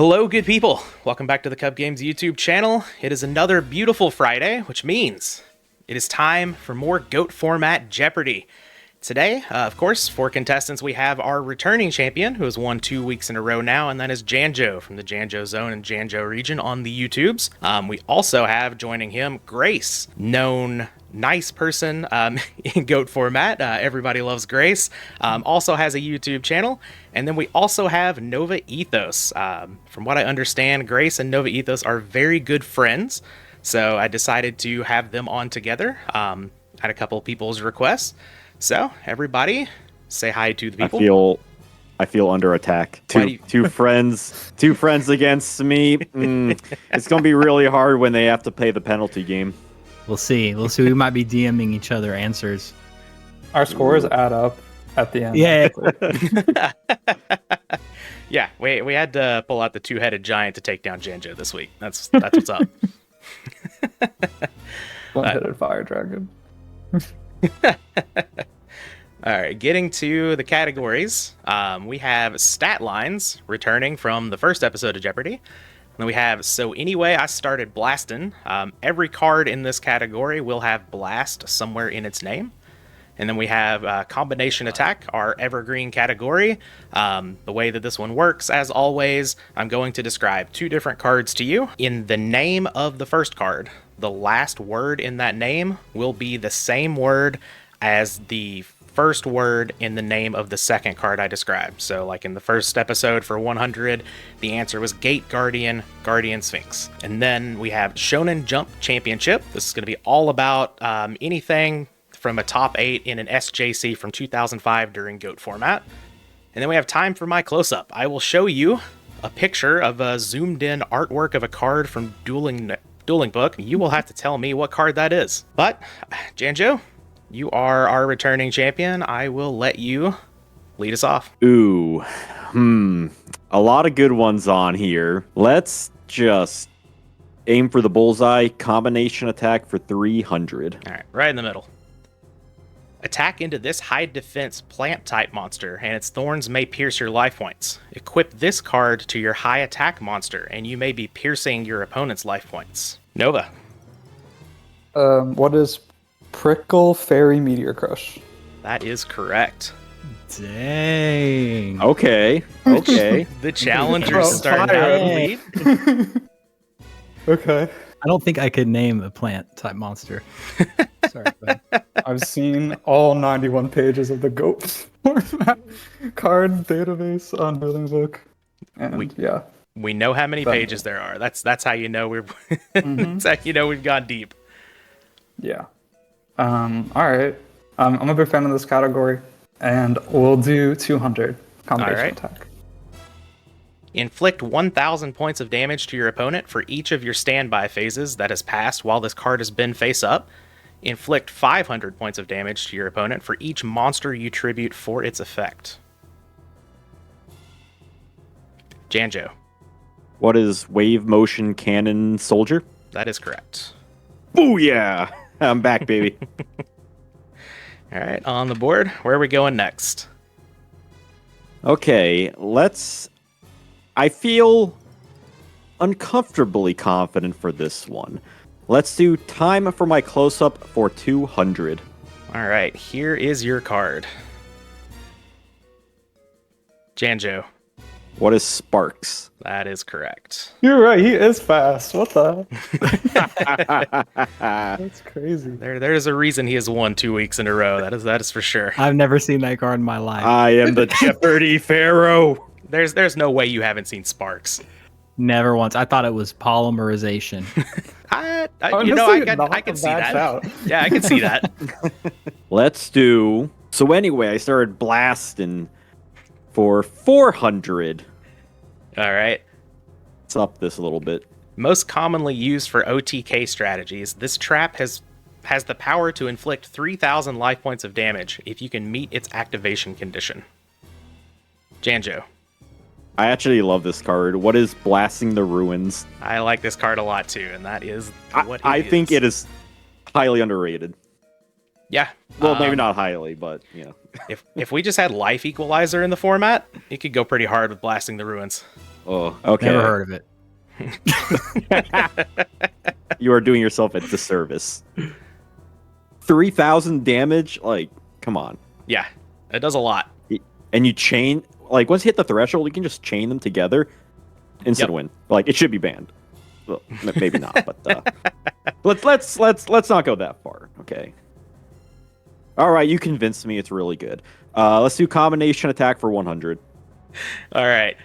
Hello, good people. Welcome back to the Kuhb Games YouTube channel. It is another beautiful Friday, which means it is time for more GOAT format Jeopardy! Today, of course, for contestants, we have our returning champion, who has won 2 weeks in a row now, and that is Janjo from the Janjo Zone and Janjo region on the YouTubes. We also have joining him Grace, known nice person in GOAT format. Everybody loves Grace. Also has a YouTube channel. And then we also have NovaEthos. From what I understand, Grace and NovaEthos are very good friends. So I decided to have them on together. Had a couple of people's requests. So everybody say hi to the people. I feel under attack. Two friends against me. It's going to be really hard when they have to play the penalty game. We'll see. We might be DMing each other answers. Our scores add up at the end. Yeah. Yeah, we had to pull out the two-headed giant to take down Janjo this week. That's what's up. One-headed fire dragon. All right, getting to the categories. We have stat lines returning from the first episode of Jeopardy! Then we have So Anyway, I Started Blastin'. Every card in this category will have blast somewhere in its name. And then we have Combination Attack, our evergreen category. The way that this one works, as always, I'm going to describe two different cards to you. In the name of the first card, the last word in that name will be the same word as the first word in the name of the second card I described. So like in the first episode for 100, the answer was Gate Guardian, Guardian Sphinx. And then we have Shonen Jump Championship. This is going to be all about anything from a top 8 in an SJC from 2005 during GOAT format. And then we have Time for My Close-Up. I will show you a picture of a zoomed-in artwork of a card from Dueling Book. You will have to tell me what card that is. But, Janjo, you are our returning champion. I will let you lead us off. Ooh, a lot of good ones on here. Let's just aim for the bullseye. Combination Attack for 300. All right, right in the middle. Attack into this high defense plant type monster, and its thorns may pierce your life points. Equip this card to your high attack monster, and you may be piercing your opponent's life points. Nova. What is Prickle Fairy Meteor Crush? That is correct. Dang. Okay. The challengers starting out in the lead. Okay. I don't think I could name a plant type monster. Sorry, Ben. I've seen all 91 pages of the GOAT format card database on Dueling Book. And yeah. We know how many pages there are. That's how you know we're that's how you know we've gone deep. Yeah. All right. I'm a big fan of this category, and we'll do 200 combination attack. Inflict 1,000 points of damage to your opponent for each of your standby phases that has passed while this card has been face up. Inflict 500 points of damage to your opponent for each monster you tribute for its effect. Janjo. What is Wave Motion Cannon Soldier? That is correct. Booyah! I'm back, baby. All right, on the board. Where are we going next? Okay, I feel uncomfortably confident for this one. Let's do Time for My Close-Up for 200. All right, here is your card. Janjo. What is Sparks? That is correct. You're right, he is fast. What the? That's crazy. There's a reason he has won 2 weeks in a row. That is for sure. I've never seen that card in my life. I am the Jeopardy Pharaoh. There's no way you haven't seen Sparks. Never once. I thought it was polymerization. I can see that. Out. Yeah, I can see that. Let's do... So anyway, I started blasting for 400. All right. Let's up this a little bit. Most commonly used for OTK strategies, this trap has the power to inflict 3,000 life points of damage if you can meet its activation condition. Janjo. I actually love this card. What is Blasting the Ruins? I like this card a lot too, and that is what I think it is highly underrated. Yeah. Well, maybe not highly, but you know. if we just had Life Equalizer in the format, it could go pretty hard with Blasting the Ruins. Oh, okay. Never heard of it. You are doing yourself a disservice. 3,000 damage? Like, come on. Yeah, it does a lot. And you chain, like, once you hit the threshold, you can just chain them together. Instant win. Like, it should be banned. Well, maybe not, but let's not go that far. Okay. All right, you convinced me. It's really good. Let's do combination attack for 100. All right.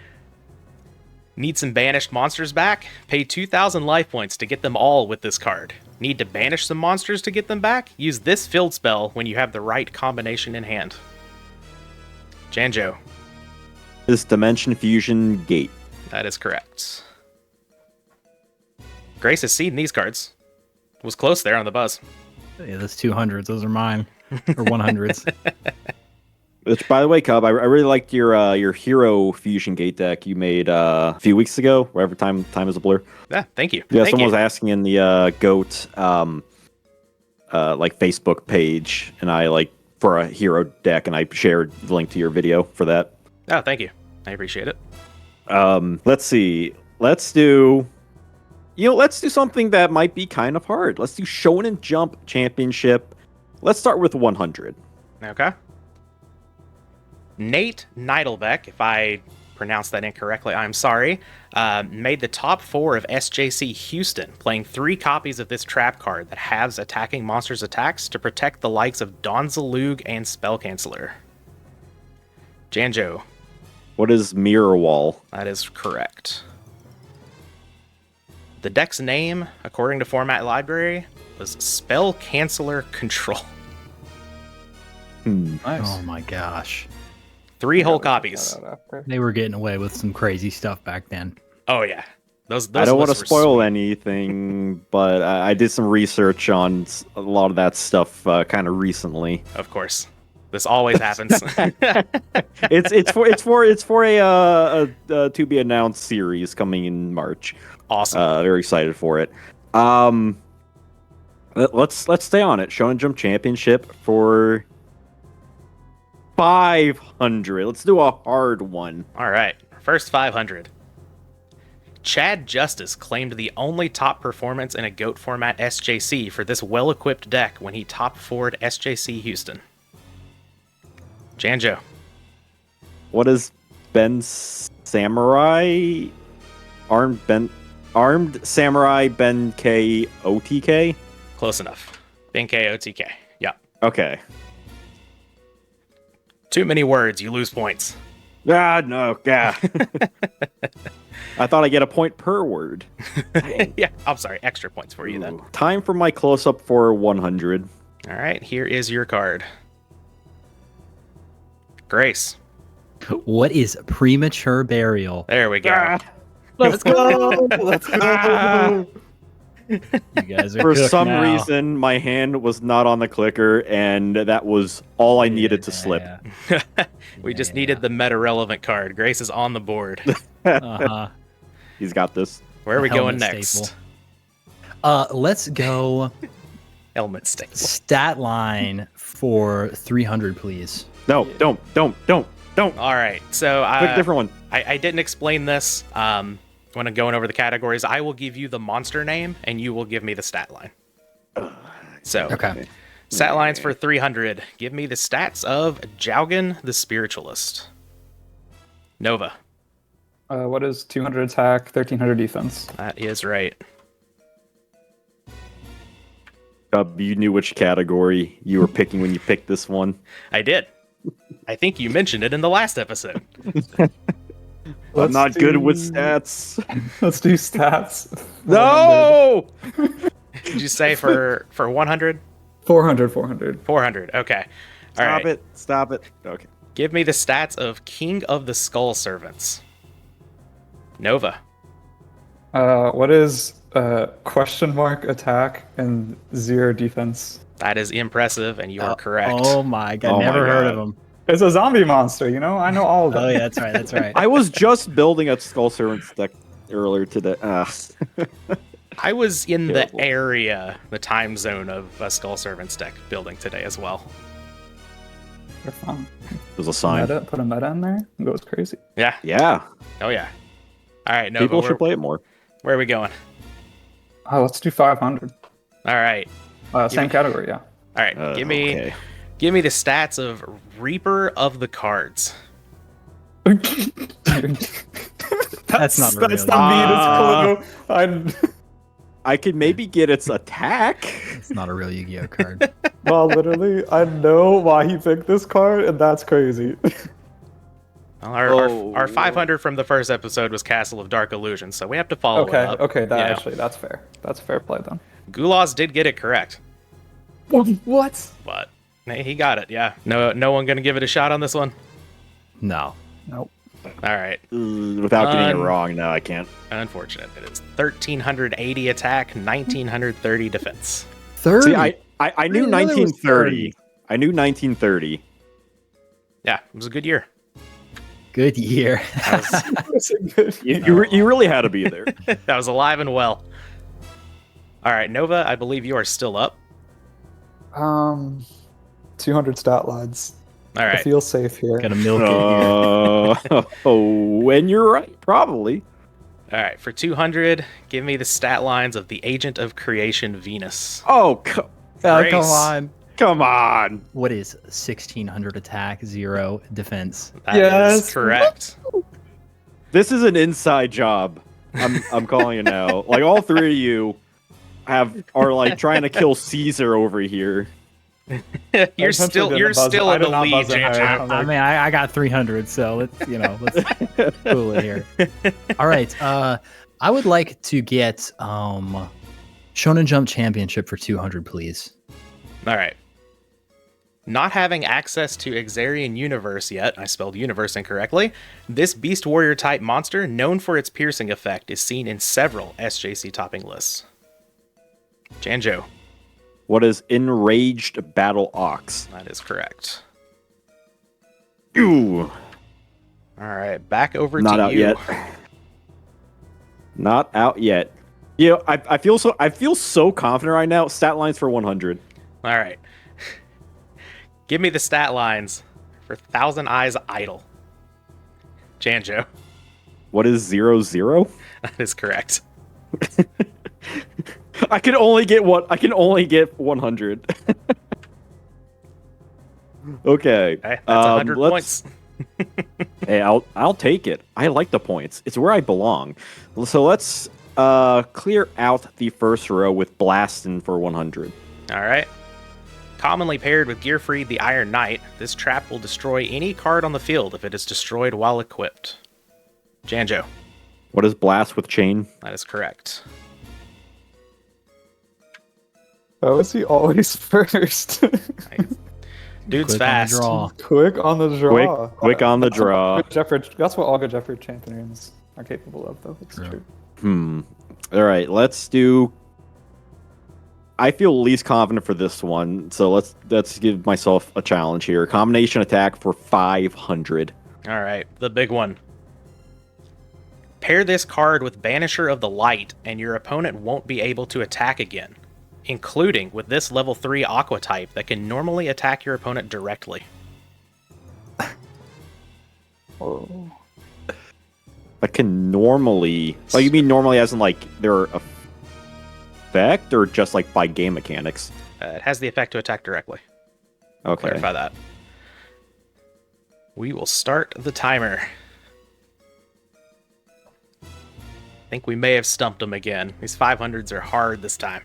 Need some banished monsters back? Pay 2,000 life points to get them all with this card. Need to banish some monsters to get them back? Use this field spell when you have the right combination in hand. Janjo. This Dimension Fusion Gate. That is correct. Grace has seen these cards. Was close there on the buzz. Yeah, those 200s. Those are mine. Or 100s. Which, by the way, Kuhb, I really liked your Hero Fusion Gate deck you made a few weeks ago. Wherever time is a blur. Yeah, thank you. Yeah, Thank someone you. was asking in the Goat like Facebook page, and I like for a hero deck, and I shared the link to your video for that. Oh, thank you. I appreciate it. Let's see. Let's do something that might be kind of hard. Let's do Shonen Jump Championship. Let's start with 100. Okay. Nate Neidelbeck, if I pronounced that incorrectly, I'm sorry, made the top 4 of SJC Houston, playing 3 copies of this trap card that halves attacking monsters' attacks to protect the likes of Donzalug and Spellcanceller. Janjo. What is Mirror Wall? That is correct. The deck's name, according to Format Library, was Spellcanceller Control. Nice. Oh my gosh. 3 whole copies. They were getting away with some crazy stuff back then. Oh, yeah. Those I don't want to lists were spoil sweet. anything, but I did some research on a lot of that stuff kind of recently. Of course. This always happens. It's for a to be announced series coming in March. Awesome. Very excited for it. Let's stay on it. Shonen Jump Championship for 500. Let's do a hard one. All right. First 500. Chad Justice claimed the only top performance in a GOAT format SJC for this well-equipped deck when he top 4'd SJC Houston. Janjo. What is Ben Samurai? Armed Samurai Ben K OTK? Close enough. Benkei OTK. Yeah. Okay. Too many words, you lose points. Ah, no. Yeah. I thought I get a point per word. Yeah, I'm sorry. Extra points for you then. Ooh. Time for my close-up for 100. All right, here is your card. Grace. What is premature burial? There we go. Let's go. Let's go. You guys are For cooked some now. reason, my hand was not on the clicker, and that was all I needed to slip. We just needed the meta-relevant card. Grace is on the board. Uh-huh. He's got this. Where are we going Helmet next? staple. Let's go Helmet staple. stat line for 300, please. No, don't. All right, so Pick a different one. I didn't explain this when I'm going over the categories. I will give you the monster name, and you will give me the stat line. So, Okay. stat lines for 300. Give me the stats of Jaugen the Spiritualist. Nova. What is 200 attack, 1300 defense? That is right. You knew which category you were picking when you picked this one. I did. I think you mentioned it in the last episode. I'm not good with stats. Let's do stats. No! Did you say for 100? 400, 400. 400. Okay. All right. Stop it. Okay. Give me the stats of King of the Skull Servants. Nova. What is question mark attack and 0 defense? That is impressive, and you are correct. Oh my god, Oh never my heard God. of them. It's a zombie monster, you know? I know all of them. Oh yeah, that's right, that's right. I was just building a Skull Servants deck earlier today. I was in the Terrible. area, the time zone of a Skull Servants deck building today as well. They're fun. There's a sign. Put a meta in there. It goes crazy. Yeah. Yeah. Oh, yeah. All right, Nova, People should play it more. where are we going? Oh, let's do 500. All right. Same category, yeah. All right. Give me Okay. the stats of Reaper of the Cards. That's not a That's real the meanest clue. I could maybe get its attack. It's not a real Yu-Gi-Oh card. Well, literally, I know why he picked this card, and that's crazy. Well, our 500 from the first episode was Castle of Dark Illusion, so we have to follow it up. Okay, Yeah. that's fair. That's fair play then. Gulas did get it correct, What? but hey, he got it. Yeah. No one gonna give it a shot on this one. No. Nope. All right. Without getting it wrong, no, I can't. Unfortunate. It is 1380 attack, 1930 defense. 30. See, I knew didn't know there was 1930. I knew 1930. Yeah, it was a good year. Good year. That's a good. You really had to be there. That was alive and well. All right, Nova, I believe you are still up. 200 stat lines. All I right. feel safe here. Gotta milk it here. And you're right, probably. All right, for 200, give me the stat lines of the Agent of Creation Venus. Oh, Oh, Grace. come on. come on. What is 1600 attack, 0 defense? That is Yes. correct. This is an inside job. I'm calling it now. Like all three of you are like trying to kill Caesar over here. you're still in the lead, Janjo. I mean, I got 300, so let's cool it here. All right. I would like to get Shonen Jump Championship for 200, please. All right. Not having access to Exarian Universe yet, I spelled universe incorrectly, this Beast Warrior type monster, known for its piercing effect, is seen in several SJC topping lists. Janjo. What is Enraged Battle Ox? That is correct. Ooh, All right, back over not to out you. yet. Not out yet. You know, I feel so confident right now. Stat lines for 100. All right. Give me the stat lines for Thousand Eyes Idol. Janjo. What is 0-0? That is correct. I can only get 100. Okay. Okay, that's 100 points. Hey, I'll take it. I like the points. It's where I belong. So let's clear out the first row with Blastin for 100. All right. Commonly paired with Gearfried the Iron Knight, this trap will destroy any card on the field if it is destroyed while equipped. Janjo. What is Blast with Chain? That is correct. How is he always first? Dude's Quick fast. On the draw. Quick on the draw. Quick on the draw. That's what all good Jeopardy champions are capable of, though. It's true. All right, let's do. I feel least confident for this one, so let's give myself a challenge here. Combination attack for 500. All right, the big one. Pair this card with Banisher of the Light, and your opponent won't be able to attack again, including with this level 3 Aqua type that can normally attack your opponent directly. Oh. I can normally. Oh, you mean normally as in like their effect, or just like by game mechanics? It has the effect to attack directly. Okay. Clarify that. We will start the timer. I think we may have stumped him again. These 500s are hard this time.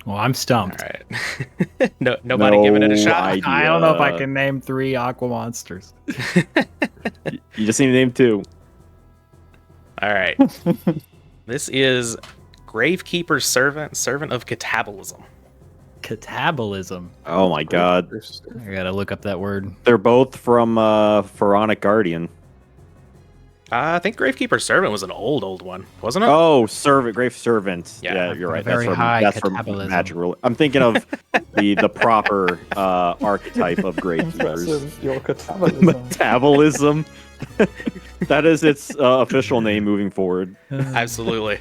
Well, I'm stumped. All right. Nobody giving it a shot. idea. I don't know if I can name 3 aqua monsters. You just need to name 2. All right. This is Gravekeeper's Servant of Catabolism. Catabolism. Oh my god. I gotta look up that word. They're both from Pharaonic Guardian. I think Gravekeeper's Servant was an old one, wasn't it? Oh, Grave Servant. Yeah. Yeah, you're right. Very high That's from catabolism. Magic Rule. I'm thinking of the proper archetype of Gravekeepers. Impressive, your catabolism. Metabolism. That is its official name moving forward. Absolutely.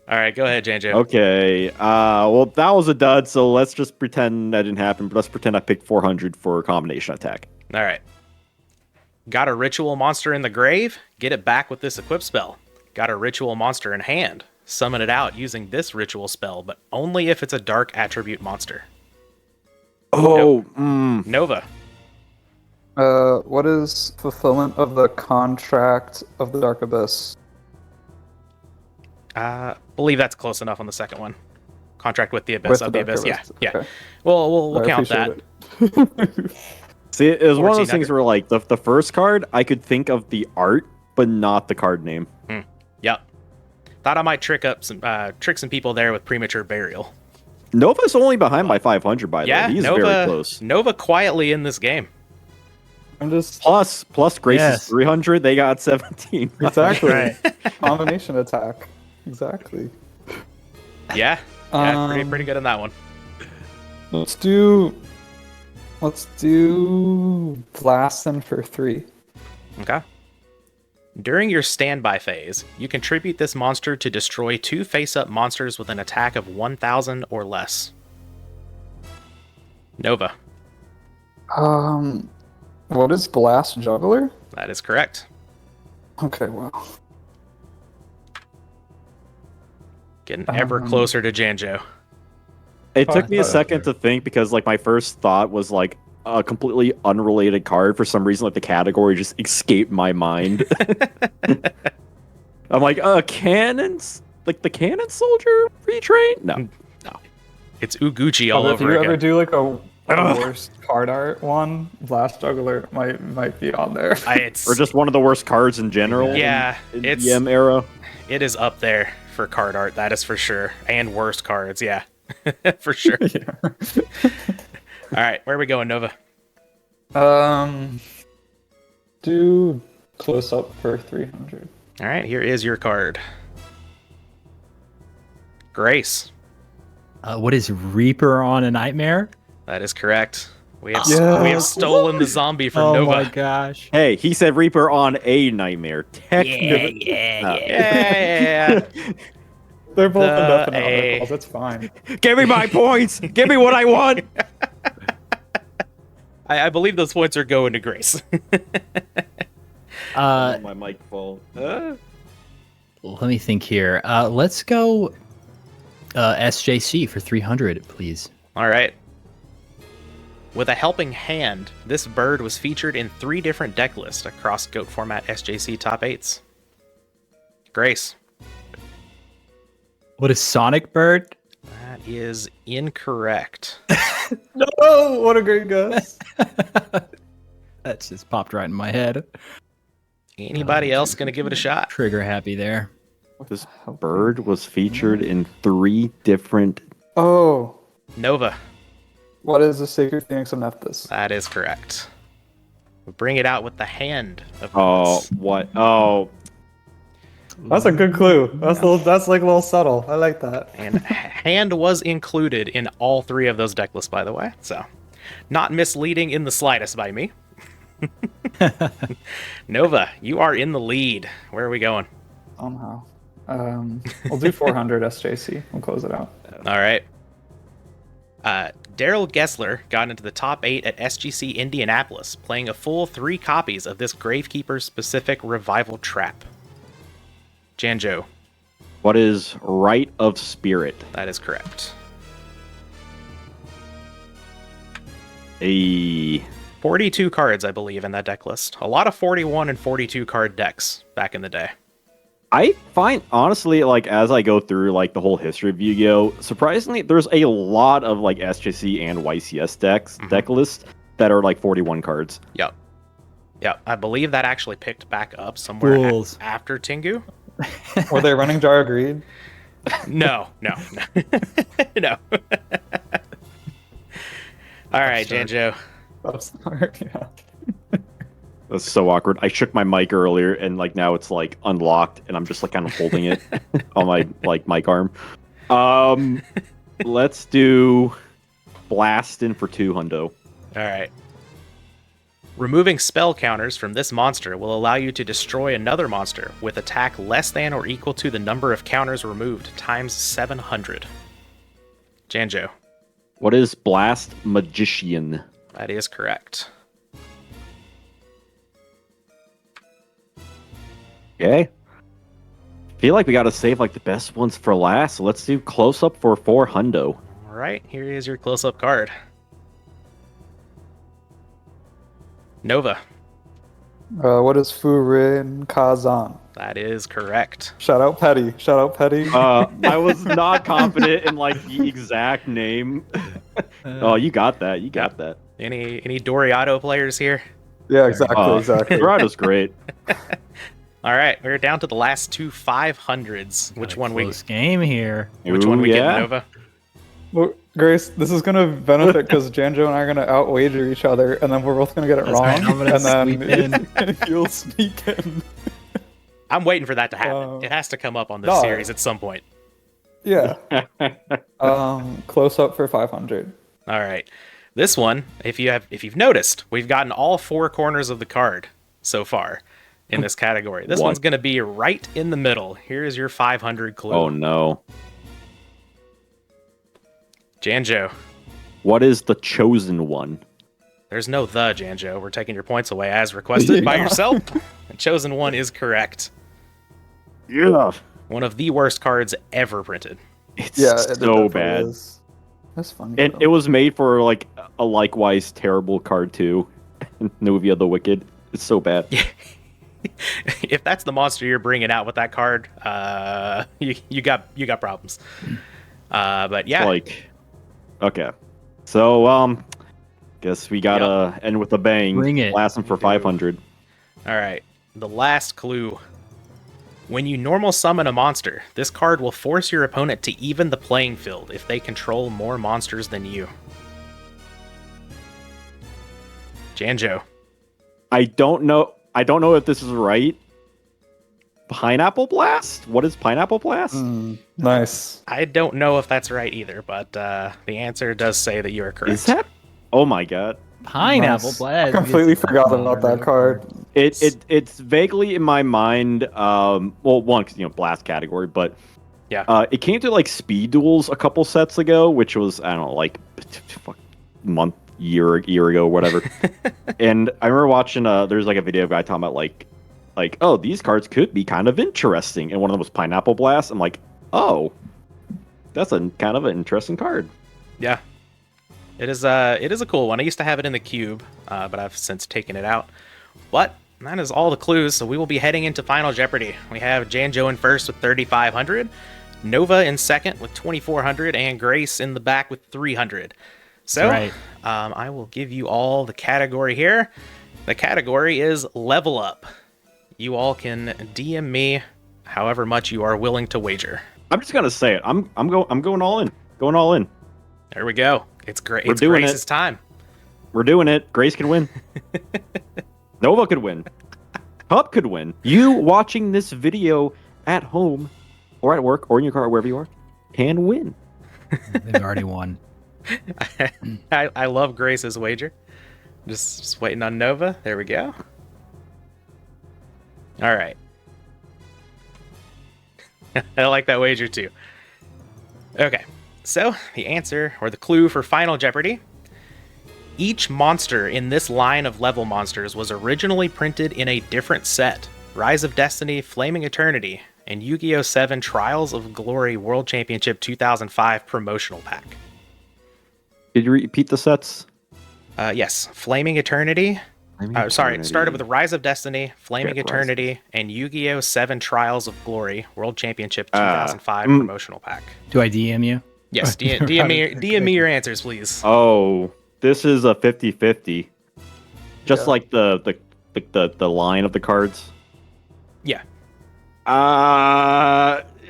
All right, go ahead, Janjo. Okay. Well, that was a dud, so let's just pretend that didn't happen, but let's pretend I picked 400 for combination attack. All right. Got a ritual monster in the grave? Get it back with this equip spell. Got a ritual monster in hand? Summon it out using this ritual spell, but only if it's a dark attribute monster. Oh, Nova. What is fulfillment of the contract of the Dark Abyss? Believe that's close enough on the second one. Contract with the Abyss. With Of the the Dark Abyss. Yeah, Abyss, yeah. okay. We'll I count that. appreciate it. see, it was one of those 1400. things where like the first card I could think of the art, but not the card name. Yep. Thought I might trick some people there with premature burial. Nova's only behind by 500 by the Yeah, way. He's Nova. very close. Nova quietly in this game. I'm just Plus Grace's Yes. 300. They got 17. exactly Right. combination attack. Exactly. Yeah. Yeah, pretty good on that one. Let's do Blastin for 3. Okay. During your standby phase, you contribute this monster to destroy 2 face-up monsters with an attack of 1,000 or less. Nova. What is Blast Juggler? That is correct. Okay, well. Getting ever closer to Janjo. It took me a Oh, second to think because like my first thought was like a completely unrelated card. For some reason, like the category just escaped my mind. I'm like, cannons? Like the cannon soldier retrain? No. It's Uguchi all If over you again. ever do like a worst card art one, Blast Juggler might be on there. It's Or just one of the worst cards in general. Yeah, in it's- EM era. it is up there for card art, that is for sure. And worst cards, yeah. For sure. Yeah. All right, where are we going, Nova? Do close up for 300. All right, here is your card. Grace. What is Reaper on a Nightmare? That is correct. We have Yes. stolen the zombie from Oh Nova. my gosh. Hey, he said Reaper on a nightmare. Technically. Yeah. They're both The indefinite A. articles. That's fine. Give me my points. Give me what I want. I believe those points are going to Grace. My mic fall. Let me think here. Let's go SJC for 300, please. All right. With a helping hand, this bird was featured in 3 different deck lists across GOAT format SJC top 8s. Grace. What is Sonic Bird? That is incorrect. No, what a great guess. That just popped right in my head. Anybody else going to give it a shot? Trigger happy there. This bird was featured in 3 different. Oh, Nova. what is the Sacred Phoenix of Nephthys? That is correct. We bring it out with the hand of Oh, this. what? Oh, That's a good clue. That's like a little subtle. I like that. And hand was included in all 3 of those deck lists, by the way. So, not misleading in the slightest by me. Nova, you are in the lead. Where are we going? Somehow. We'll do 400 SJC. We'll close it out. All right. Daryl Gessler got into the top 8 at SGC Indianapolis, playing a full 3 copies of this Gravekeeper-specific Revival Trap. Janjo, what is Rite of Spirit? that is correct. A 42 cards, I believe, in that deck list. A lot of 41 and 42 card decks back in the day. I find honestly, like as I go through like the whole history of Yu-Gi-Oh, surprisingly, there's a lot of like SJC and YCS deck lists that are like 41 cards. Yep. Yep. I believe that actually picked back up somewhere Fools. after Tengu. Were they running Jar of Greed? No. No. All right, Janjo. That's smart. Yeah. That's so awkward. I shook my mic earlier, and like now it's like unlocked, and I'm just like kind of holding it on my like mic arm. Let's do Blastin' for 200. All right. Removing spell counters from this monster will allow you to destroy another monster with attack less than or equal to the number of counters removed times 700. Janjo, What is Blast Magician? that is correct. Okay. Feel like we gotta save like the best ones for last. So let's do close up for 4 hundo. All right, here is your close-up card. Nova. What is Furin Kazan? That is correct. Shout out Petty. Shout out Petty. I was not confident in like the exact name. Oh, you got that. You got that. Any Doriato players here? Yeah, exactly. Exactly. Dorato's great. All right, we're down to the last two 500s. Which one we? Close game here. Which one we get, Nova? Well, Grace, this is gonna benefit because Janjo and I are gonna outwager each other, and then we're both gonna get it That's wrong, right, I'm gonna and sweep in. then you'll sneak in. I'm waiting for that to happen. It has to come up on this no. series at some point. Yeah. Close up for 500. All right, this one, if you've noticed, we've gotten all 4 corners of the card so far in this category. This one's gonna be right in the middle. Here's your 500 clue. Oh no. Janjo. What is the chosen one? There's no the, Janjo. We're taking your points away as requested by yourself. The chosen one is correct. Yeah. One of the worst cards ever printed. It's Yeah, so bad. Is. That's funny. And it was made for like a likewise terrible card too. Novia the Wicked. It's so bad. If that's the monster you're bringing out with that card, you got problems. But yeah, Like, okay. So guess we gotta end with a bang. Bring it. Last one for 500. all right. The last clue. When you normal summon a monster, this card will force your opponent to even the playing field if they control more monsters than you. Janjo. I don't know if this is right. Pineapple Blast? What is Pineapple Blast? Nice. I don't know if that's right either, but the answer does say that you are correct. Is that? Oh my god. Pineapple Nice. Blast. I completely forgot about that card. It's vaguely in my mind. Well, one, 'cause, blast category, but Yeah. it came to like speed duels a couple sets ago, which was I don't know, like month, year ago, whatever. And I remember watching. There's like a video guy talking about like, oh, these cards could be kind of interesting, and one of them was Pineapple Blast. I'm like, oh, that's a kind of an interesting card. Yeah. It is a cool one. I used to have it in the Kuhb, but I've since taken it out. But that is all the clues, so we will be heading into Final Jeopardy. We have Janjo in first with 3,500, Nova in second with 2,400, and Grace in the back with 300. So, That's I will give you all the category here. The category is Level Up. You all can DM me however much you are willing to wager. I'm just gonna say it. I'm going all in. Going all in. There we go. It's great. We're It's doing Grace's it. time. We're doing it. Grace can win. Nova could win. Kuhb could win. You watching this video at home or at work or in your car or wherever you are can win. They've already won. I love Grace's wager. Just waiting on Nova. There we go. All right. I like that wager too. Okay, so the answer or the clue for Final Jeopardy. Each monster in this line of level monsters was originally printed in a different set. Rise of Destiny, Flaming Eternity, and Yu-Gi-Oh! 7 Trials of Glory World Championship 2005 promotional pack. Did you repeat the sets? Yes, Flaming Eternity. Sorry, it started with Rise of Destiny, Flaming Okay, Eternity, and Yu-Gi-Oh! 7 Trials of Glory World Championship 2005 promotional pack. Do I DM you? Yes, DM me your answers, please. Oh, this is a 50-50. Just like the line of the cards. Yeah.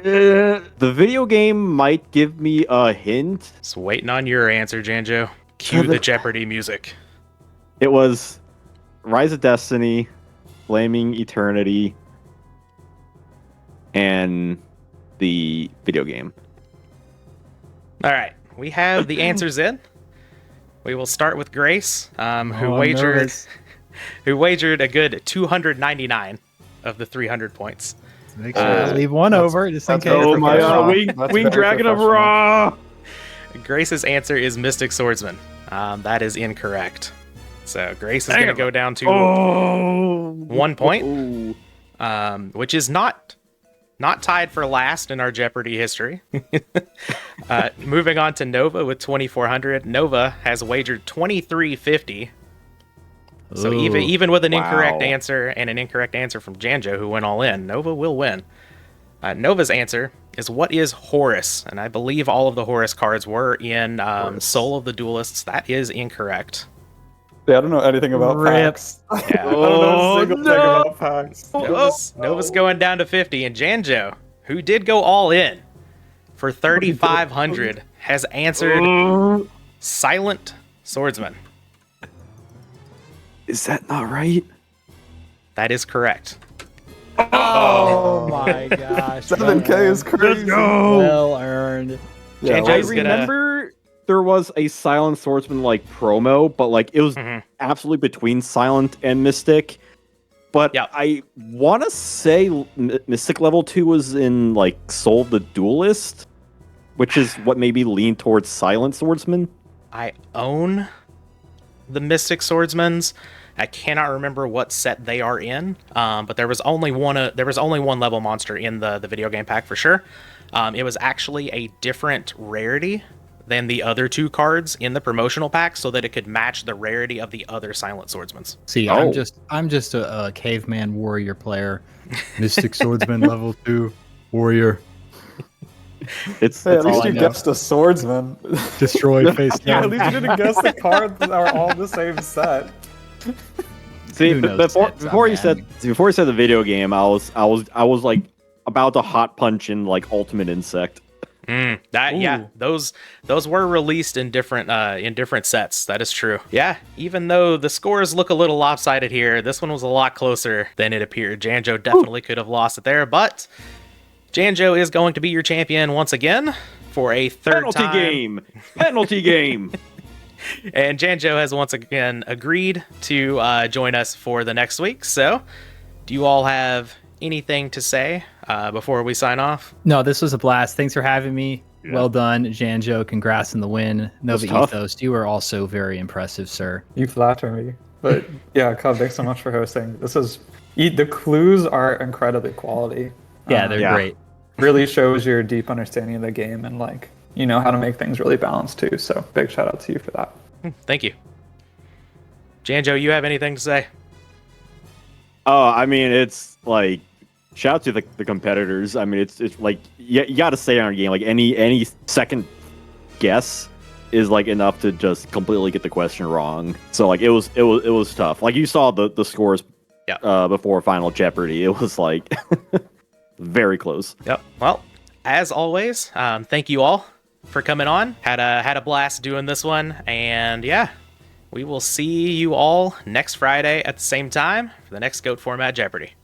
The video game might give me a hint. Just waiting on your answer, Janjo. Cue the Jeopardy music. It was Rise of Destiny, Flaming Eternity, and the video game. All right, we have the answers in. We will start with Grace, who I'm wagered nervous. who wagered a good 299 of the 300 points. Make sure I leave one over just in that's case. very professional. Wing very Dragon of professional. Ra! Grace's answer is Mystic Swordsman. That is incorrect. So Grace is going to go down to 1 point. which is not tied for last in our Jeopardy history. Moving on to Nova with 2,400. Nova has wagered 2,350. So even with an incorrect answer and an incorrect answer from Janjo, who went all in, Nova will win. Nova's answer is, what is Horus? And I believe all of the Horus cards were in Soul of the Duelists. That is incorrect. Yeah, I don't know anything about packs. Yeah. I don't know a single thing about packs. Nova's going down to 50, and Janjo, who did go all in for 3,500, has answered Silent Swordsman. Is that not right? That is correct. Oh my gosh. 7K is crazy. Let's go. Well earned. Yeah, Janjo's I gonna- remember there was a Silent Swordsman like promo, but like it was absolutely between Silent and Mystic. But Yep. I want to say Mystic level 2 was in like Soul of the Duelist, which is what maybe leaned towards Silent Swordsman. I own the Mystic Swordsmans. I cannot remember what set they are in, but there was only one level monster in the video game pack for sure. It was actually a different rarity than the other two cards in the promotional pack, so that it could match the rarity of the other Silent Swordsmans. See, I'm just a caveman warrior player. Mystic Swordsman level 2 warrior. It's Hey, at all least I you know. guessed a swordsman. Destroy face Yeah, down. at least you didn't guess the cards that are all the same set. See, Who knows before sets, before you man. said the video game, I was like about to hot punch in like Ultimate Insect. Those were released in different sets. That is true. Yeah, even though the scores look a little lopsided here, this one was a lot closer than it appeared. Janjo definitely could have lost it there, but Janjo is going to be your champion once again for a third time. Penalty game. And Janjo has once again agreed to join us for the next week. So, do you all have anything to say before we sign off? No, this was a blast. Thanks for having me. Yeah. Well done, Janjo. Congrats on the win. was tough. NovaEthos, you were also very impressive, sir. You flatter me. But yeah, Kuhb, thanks so much for hosting. The clues are incredibly quality. Yeah, they're Yeah. great. Really shows your deep understanding of the game and like, you know how to make things really balanced too. So big shout out to you for that. Thank you. Janjo, you have anything to say? Oh, I mean, it's like shout out to the competitors. I mean, it's like you got to stay on your game. Like any second guess is like enough to just completely get the question wrong. So like it was tough. Like you saw the scores before Final Jeopardy. It was like very close. Yep. Well, as always, thank you all for coming on. Had a blast doing this one, and yeah, we will see you all next Friday at the same time for the next GOAT Format Jeopardy.